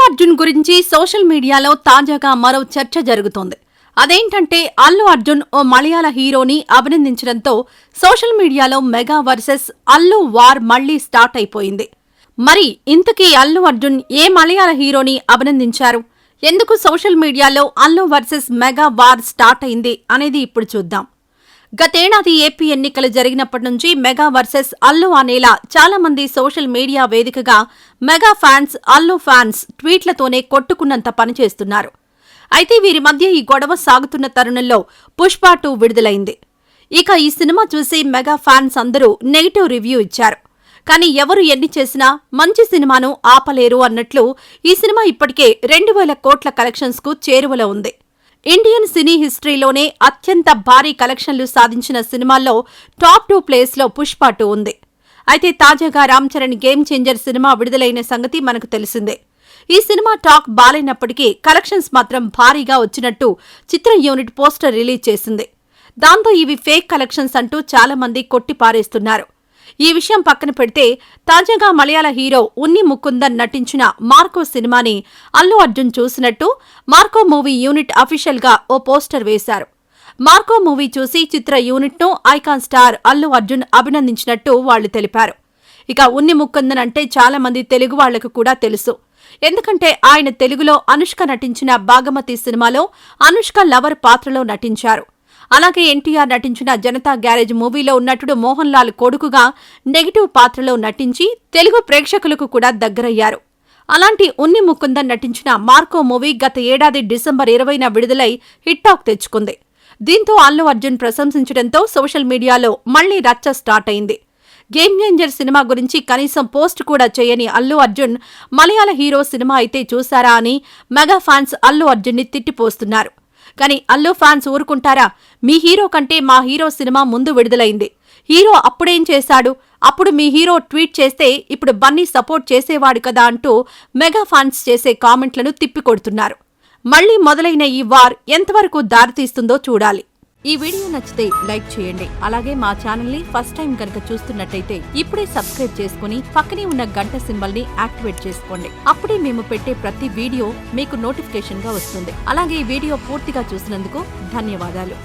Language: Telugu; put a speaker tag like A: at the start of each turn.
A: అర్జున్ గురించి సోషల్ మీడియాలో తాజాగా మరో చర్చ జరుగుతోంది. అదేంటంటే అల్లు అర్జున్ ఓ మలయాళ హీరోని అభినందించడంతో సోషల్ మీడియాలో మెగా వర్సెస్ అల్లు వార్ మళ్లీ స్టార్ట్ అయిపోయింది. మరి ఇంతకీ అల్లు అర్జున్ ఏ మలయాళ హీరోని అభినందించారు? ఎందుకు సోషల్ మీడియాలో Allu versus mega war start అయింది అనేది ఇప్పుడు చూద్దాం. గతేడాది ఏపీ ఎన్నికలు జరిగినప్పటి నుంచి మెగా వర్సెస్ అల్లు అనేలా చాలా మంది సోషల్ మీడియా వేదికగా మెగా ఫ్యాన్స్, అల్లు ఫ్యాన్స్ ట్వీట్లతోనే కొట్టుకున్నంత పనిచేస్తున్నారు. అయితే వీరి మధ్య ఈ గొడవ సాగుతున్న తరుణంలో పుష్ప 2 విడుదలైంది. ఇక ఈ సినిమా చూసి మెగా ఫ్యాన్స్ అందరూ నెగిటివ్ రివ్యూ ఇచ్చారు. కానీ ఎవరు ఎన్ని చేసినా మంచి సినిమాను ఆపలేరు అన్నట్లు ఈ సినిమా ఇప్పటికే 2,000 కోట్ల కలెక్షన్స్ కు చేరువలో ఉంది. ఇండియన్ సినీ హిస్టరీలోనే అత్యంత భారీ కలెక్షన్లు సాధించిన సినిమాల్లో టాప్ 2 ప్లేస్లో పుష్ప 2 ఉంది. అయితే తాజాగా Ram Charan game changer cinema విడుదలైన సంగతి మనకు తెలిసిందే. ఈ సినిమా టాక్ బాలైనప్పటికీ కలెక్షన్స్ మాత్రం భారీగా వచ్చినట్టు చిత్ర యూనిట్ పోస్టర్ రిలీజ్ చేసింది. దాంతో ఇవి ఫేక్ కలెక్షన్స్ అంటూ చాలా మంది కొట్టిపారేస్తున్నారు. ఈ విషయం పక్కన పెడితే తాజాగా మలయాళ హీరో ఉన్ని ముకుందన్ నటించిన మార్కో సినిమాని అల్లు అర్జున్ చూసినట్టు మార్కో మూవీ యూనిట్ అఫీషియల్ గా ఓ పోస్టర్ వేశారు. మార్కో మూవీ చూసి చిత్ర యూనిట్ ను ఐకాన్ స్టార్ అల్లు అర్జున్ అభినందించినట్టు వాళ్లు తెలిపారు. ఇక ఉన్ని ముకుందన్ అంటే చాలా మంది తెలుగు వాళ్లకు కూడా తెలుసు. ఎందుకంటే ఆయన తెలుగులో అనుష్క నటించిన భాగమతి సినిమాలో అనుష్క లవర్ పాత్రలో నటించారు. అలాగే ఎన్టీఆర్ నటించిన జనతా గ్యారేజ్ మూవీలో నటుడు మోహన్ లాల్ కొడుకుగా నెగిటివ్ పాత్రలో నటించి తెలుగు ప్రేక్షకులకు కూడా దగ్గరయ్యారు. అలాంటి ఉన్ని ముకుందన్ నటించిన మార్కో మూవీ గత ఏడాది డిసెంబర్ 20న విడుదలై హిట్ టాక్ తెచ్చుకుంది. దీంతో అల్లు అర్జున్ ప్రశంసించడంతో సోషల్ మీడియాలో మళ్లీ రచ్చ స్టార్ట్ అయింది. గేమ్ చేంజర్ సినిమా గురించి కనీసం పోస్ట్ కూడా చేయని అల్లు అర్జున్ మలయాళ హీరో సినిమా అయితే చూశారా అని మెగా ఫ్యాన్స్ అల్లు అర్జున్ ని తిట్టిపోస్తున్నారు. కానీ అల్లు ఫ్యాన్స్ ఊరుకుంటారా? మీ హీరో కంటే మా హీరో సినిమా ముందు విడుదలైంది. హీరో అప్పుడేం చేశాడు? అప్పుడు మీ హీరో ట్వీట్ చేస్తే ఇప్పుడు బన్నీ సపోర్ట్ చేసేవాడు కదా అంటూ మెగా ఫ్యాన్స్ చేసే కామెంట్లను తిప్పికొడుతున్నారు. మళ్లీ మొదలైన ఈ వార్ ఎంతవరకు దారితీస్తుందో చూడాలి. ఈ వీడియో నచ్చితే లైక్ చేయండి. అలాగే మా ఛానల్ ని ఫస్ట్ టైం కనుక చూస్తున్నట్టయితే ఇప్పుడే సబ్స్క్రైబ్ చేసుకుని పక్కనే ఉన్న గంట సింబల్ ని యాక్టివేట్ చేసుకోండి. అప్పుడే మేము పెట్టే ప్రతి వీడియో మీకు నోటిఫికేషన్ గా వస్తుంది. అలాగే ఈ వీడియో పూర్తిగా చూసినందుకు ధన్యవాదాలు.